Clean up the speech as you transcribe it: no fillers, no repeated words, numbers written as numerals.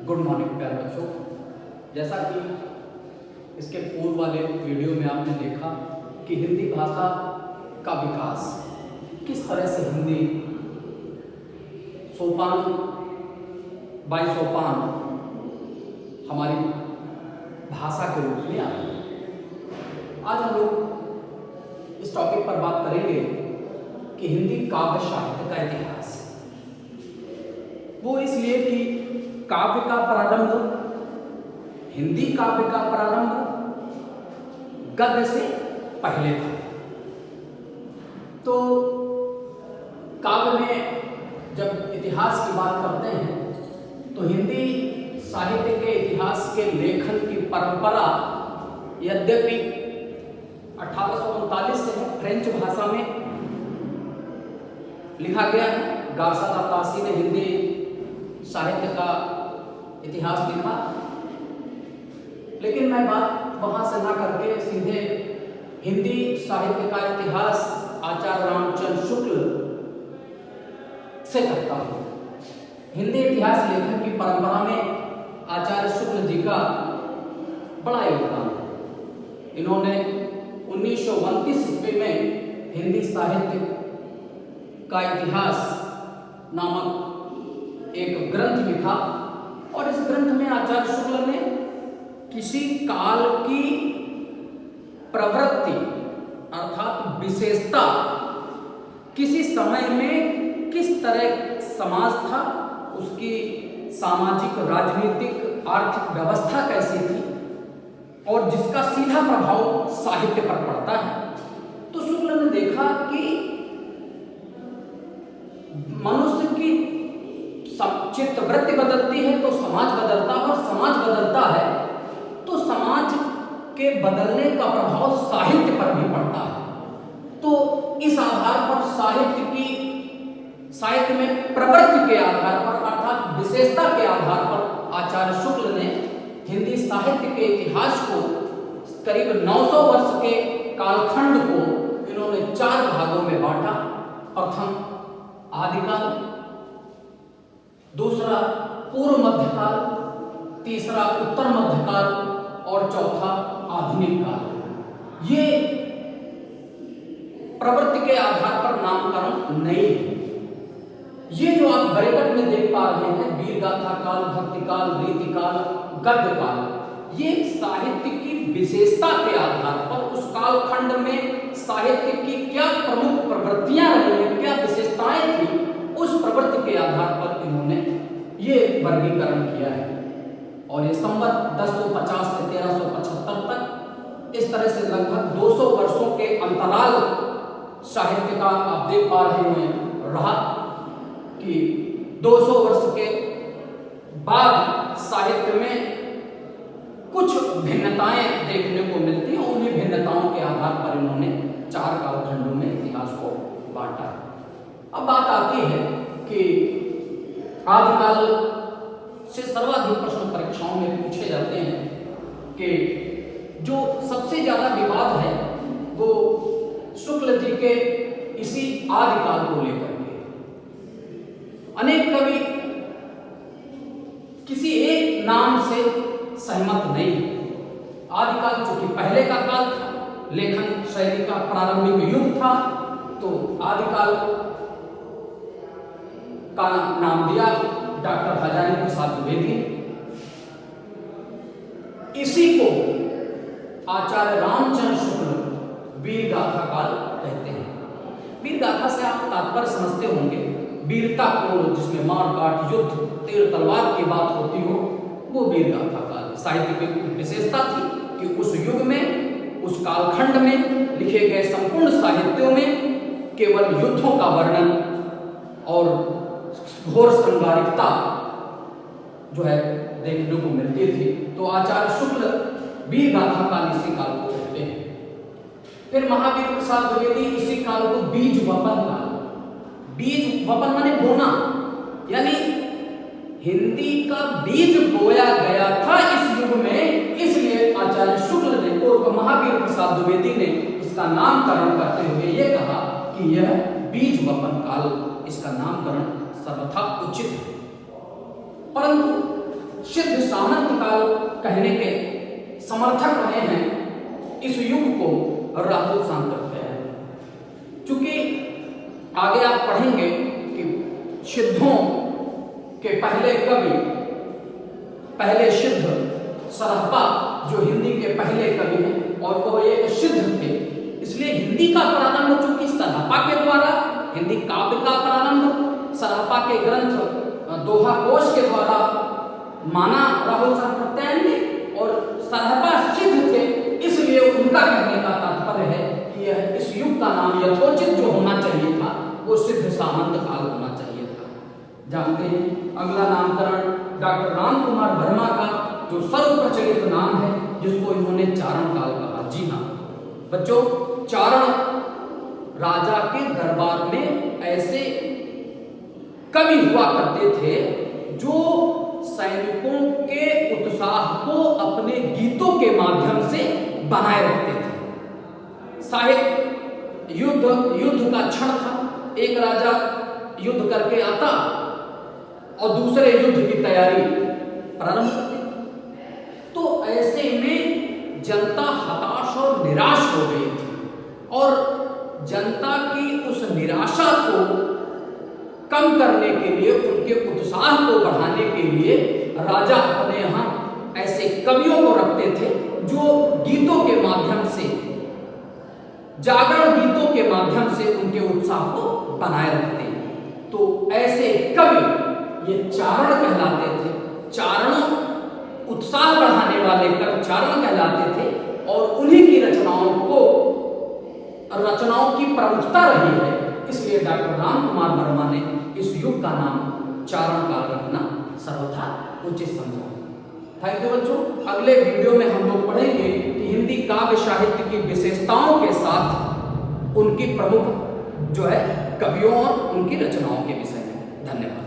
Good morning प्यारे बच्चों। जैसा कि इसके पूर्व वाले वीडियो में आपने देखा कि हिंदी भाषा का विकास किस तरह से हिंदी सोपान बाई सोपान हमारी भाषा के रूप में आई। आज हम लोग इस टॉपिक पर बात करेंगे कि हिंदी काव्य साहित्य का इतिहास। वो इसलिए कि काव्य का प्रारंभ, हिंदी काव्य का प्रारंभ गद्य से पहले था। तो काव्य में जब इतिहास की बात करते हैं तो हिंदी साहित्य के इतिहास के लेखन की परंपरा यद्यपि 1839 से है, फ्रेंच भाषा में लिखा गया है। गार्सा दा तासी ने हिंदी साहित्य का इतिहास लिखा, लेकिन मैं बात वहां से ना करके सीधे हिंदी साहित्य का इतिहास आचार्य रामचंद्र शुक्ल से करता हूं। हिंदी इतिहास लेखन की परंपरा में आचार्य शुक्ल जी का बड़ा योगदान है। इन्होंने 1929 ईस्वी में हिंदी साहित्य का इतिहास नामक एक ग्रंथ लिखा और इस ग्रंथ में आचार्य शुक्ल ने किसी काल की प्रवृत्ति अर्थात विशेषता, किसी समय में किस तरह समाज था, उसकी सामाजिक, राजनीतिक, आर्थिक व्यवस्था कैसी थी और जिसका सीधा प्रभाव साहित्य पर पड़ता है। तो शुक्ल ने देखा कि मनुष्य की चित्तवृत्ति बदलती है तो समाज बदलता है, और समाज बदलता है तो समाज के बदलने का प्रभाव साहित्य पर भी पड़ता है। तो इस आधार पर साहित्य में प्रवृत्ति के आधार पर अर्थात विशेषता के आधार पर आचार्य शुक्ल ने हिंदी साहित्य के इतिहास को करीब 900 वर्ष के कालखंड को इन्होंने 4 भागों में बांटा। प्रथम आदिकाल, दूसरा पूर्व मध्यकाल, तीसरा उत्तर मध्यकाल और चौथा आधुनिक काल। ये प्रवृत्ति के आधार पर नामकरण नहीं है। ये जो आप ब्रैकेट में देख पा रहे हैं, वीर गाथा काल, भक्ति काल, रीति काल, गद्य काल, ये साहित्य की विशेषता के आधार पर उस कालखंड में साहित्य की क्या प्रमुख प्रवृत्तियां रही हैं, क्या विशेषताएं थी, उस प्रवृत्ति के आधार पर इन्होंने ये वर्गीकरण किया है। और ये संवत 1050 से 1375 तक इस तरह से लगभग 200 वर्षों के अंतराल साहित्य का आप देख पा रहे हैं रहा कि 200 वर्ष के बाद साहित्य में कुछ भिन्नताएं देखने को मिलती हैं। उन्हीं भिन्नताओं के आधार पर इन्होंने 4 कालखंडों में इतिहास को बांटा। अब बात आती है कि आदिकाल से सर्वाधिक प्रश्न परीक्षाओं में पूछे जाते हैं कि जो सबसे ज्यादा विवाद है वो शुक्ल जी के इसी आदिकाल को लेकर के। अनेक कवि किसी एक नाम से सहमत नहीं। आदिकाल चूंकि पहले का काल था, लेखन शैली का प्रारंभिक युग था, तो आदिकाल का नाम दिया डॉक्टर हजारी प्रसाद द्विवेदी। इसी को आचार्य रामचंद्र शुक्ल वीर गाथा काल कहते हैं। वीर गाथा से आप तात्पर्य समझते होंगे, वीरता को जिसमें मार काट, युद्ध, तीर तलवार की बात होती हो, वो वीर गाथा काल। साहित्य की विशेषता थी कि उस युग में, उस कालखंड में लिखे गए संपूर्ण साहित्यों में केवल युद्धों का वर्णन और घोर संगारिकता जो है देखने को मिलती थी। तो आचार्य शुक्ल वीर गाथा काल इसी काल को कहते हैं। फिर महावीर प्रसाद द्विवेदी इसी काल को बीज वपन काल। बीज वपन माने बोना, यानी हिंदी का बीज बोया गया था इस युग में, इसलिए आचार्य शुक्ल ने और महावीर प्रसाद द्विवेदी ने इसका नामकरण करते हुए ये कहा कि यह बीज वपन काल, इसका नामकरण सर्वथा उचित है। परंतु सिद्ध सामंत काल कहने के समर्थक रहे हैं, इस युग को राहुल शांत कहते हैं। चूंकि आगे आप पढ़ेंगे कि सिद्धों के पहले कवि, पहले सिद्ध सरहपा जो हिंदी के पहले कवि हैं और वो एक सिद्ध थे, इसलिए हिंदी का प्रारंभ चूंकि सरहपा के द्वारा, हिंदी काव्य का प्रारंभ सरहपा के ग्रंथ दोहा कोश के द्वारा माना राहुल शांत ने, और सरहपा सिद्ध थे, इसलिए उनका कहने का तात्पर्य है कि यह इस युग का नाम यथोचित जो होना चाहिए था वो सिद्ध सामंत काल होना चाहिए था। जानते हैं अगला नामकरण डॉक्टर राम कुमार वर्मा का जो सर्व प्रचलित नाम है, जिसको इन्होंने चारण काल कहा। जी हाँ बच्चों, चारण राजा के दरबार में ऐसे कवि हुआ करते थे जो सैनिकों के उत्साह को अपने गीतों के माध्यम से बनाए रखते थे। साहित्य युद्ध का क्षण था, एक राजा युद्ध करके आता और दूसरे युद्ध की तैयारी प्रारंभ करते, तो ऐसे में जनता हताश और निराश हो गई थी, और जनता की उस निराशा को कम करने के लिए, उनके उत्साह को बढ़ाने के लिए राजा अपने यहाँ ऐसे कवियों को रखते थे जो गीतों के माध्यम से, जागरण गीतों के माध्यम से उनके उत्साह को बनाए रखते हैं। तो ऐसे कवि ये चारण कहलाते थे। चारण उत्साह बढ़ाने वाले कवि चारण कहलाते थे, और उन्हीं की रचनाओं की प्रमुखता रही है, इसलिए डॉक्टर राम कुमार वर्मा ने इस युग का नाम चारण काल रखना सर्वथा उचित समझा। थैंक यू बच्चों। अगले वीडियो में हम लोग पढ़ेंगे कि हिंदी काव्य साहित्य की विशेषताओं के साथ उनकी प्रमुख जो है कवियों और उनकी रचनाओं के विषय में। धन्यवाद।